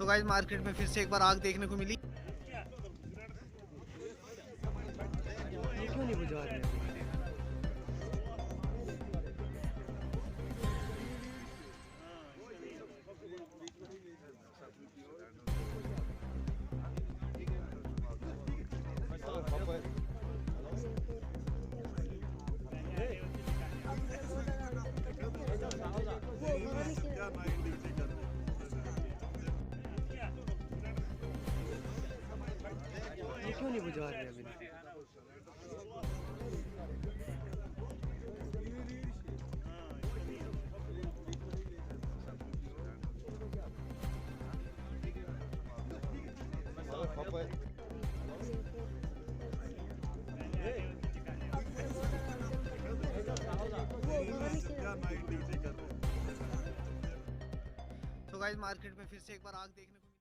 तो guys market में फिर से एक बार आग देखने को मिली। ये क्यों नहीं बुझा रहे अभी? ये क्यों नहीं बुझा रहे अभी? तो गाइस मार्केट में फिर से एक बार आग देखने को